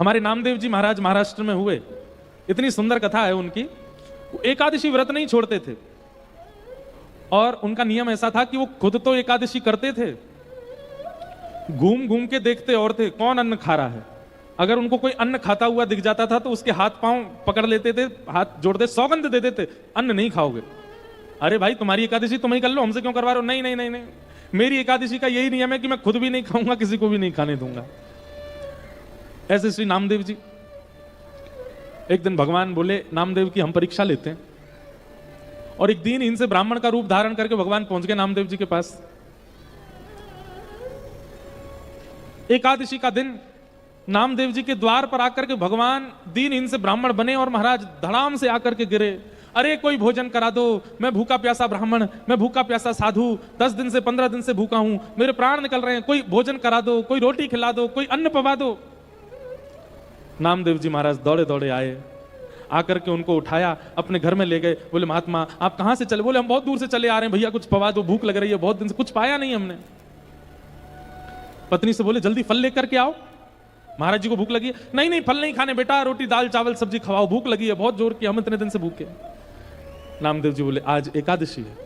हमारे नामदेव जी महाराज महाराष्ट्र में हुए, इतनी सुंदर कथा है उनकी। वो एकादशी व्रत नहीं छोड़ते थे और उनका नियम ऐसा था कि वो खुद तो एकादशी करते थे, घूम घूम के देखते और थे कौन अन्न खा रहा है। अगर उनको कोई अन्न खाता हुआ दिख जाता था तो उसके हाथ पांव पकड़ लेते थे, हाथ जोड़ते, सौगंध दे देते, अन्न नहीं खाओगे। अरे भाई तुम्हारी एकादशी तुम ही कर लो, हमसे क्यों करवा रहे हो? नहीं नहीं नहीं नहीं, मेरी एकादशी का यही नियम है कि मैं खुद भी नहीं खाऊंगा, किसी को भी नहीं खाने दूंगा। ऐसे श्री नामदेव जी, एक दिन भगवान बोले नामदेव की हम परीक्षा लेते हैं, और एक दिन इनसे ब्राह्मण का रूप धारण करके भगवान पहुंच गए नामदेव जी के पास। एकादशी का दिन नामदेव जी के द्वार पर आकर के भगवान दीन इनसे ब्राह्मण बने और महाराज धड़ाम से आकर के गिरे। अरे कोई भोजन करा दो, मैं भूखा प्यासा ब्राह्मण, मैं भूखा प्यासा साधु, 10 दिन से 15 दिन से भूखा हूं, मेरे प्राण निकल रहे हैं, कोई भोजन करा दो, कोई रोटी खिला दो, कोई अन्न पवा दो। नामदेव जी महाराज दौड़े दौड़े आए, आकर के उनको उठाया, अपने घर में ले गए। बोले महात्मा आप कहां से चले? बोले हम बहुत दूर से चले आ रहे हैं, भैया कुछ पवा दो, भूख लग रही है, बहुत दिन से कुछ पाया नहीं हमने। पत्नी से बोले जल्दी फल लेकर के आओ, महाराज जी को भूख लगी है। नहीं नहीं फल नहीं खाने बेटा, रोटी दाल चावल सब्जी खवाओ, भूख लगी है बहुत जोर की, हम इतने दिन से भूखे। नामदेव जी बोले आज एकादशी है,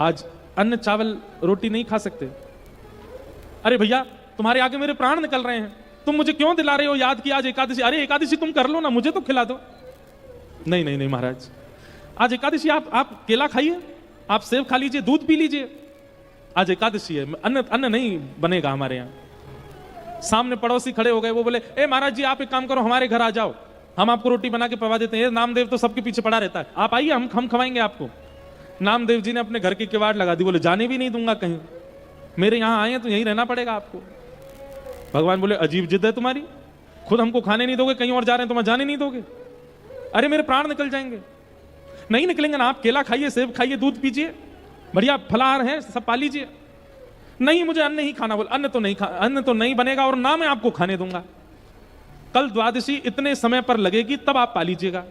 आज अन्न चावल रोटी नहीं खा सकते। अरे भैया तुम्हारे आगे मेरे प्राण निकल रहे हैं, तुम मुझे क्यों दिला रहे हो याद कि आज एकादशी? अरे एकादशी तुम कर लो ना, मुझे तो खिला दो। नहीं नहीं नहीं महाराज, आज एकादशी, आप केला खाइए, आप सेब खा लीजिए, दूध पी लीजिए, आज एकादशी है, अन्न नहीं बनेगा हमारे यहाँ। सामने पड़ोसी खड़े हो गए, वो बोले ए महाराज जी आप एक काम करो, हमारे घर आ जाओ, हम आपको रोटी बना के पवा देते हैं। नामदेव तो सबके पीछे पड़ा रहता है, आप आइए, हम खवाएंगे आपको। नामदेव जी ने अपने घर की किवाड़ लगा दी, बोले जाने भी नहीं दूंगा कहीं, मेरे यहाँ आए हैं तो यहीं रहना पड़ेगा आपको। भगवान बोले अजीब जिद है तुम्हारी, खुद हमको खाने नहीं दोगे, कहीं और जा रहे हैं, तुम्हें जाने नहीं दोगे? अरे मेरे प्राण निकल जाएंगे। नहीं निकलेंगे ना, आप केला खाइए, सेब खाइए, दूध पीजिए, बढ़िया फलाहार है, सब पा लीजिए। नहीं मुझे अन्न ही खाना। बोले अन्न तो नहीं बनेगा और ना मैं आपको खाने दूंगा, कल द्वादशी इतने समय पर लगेगी तब आप पा लीजिएगा।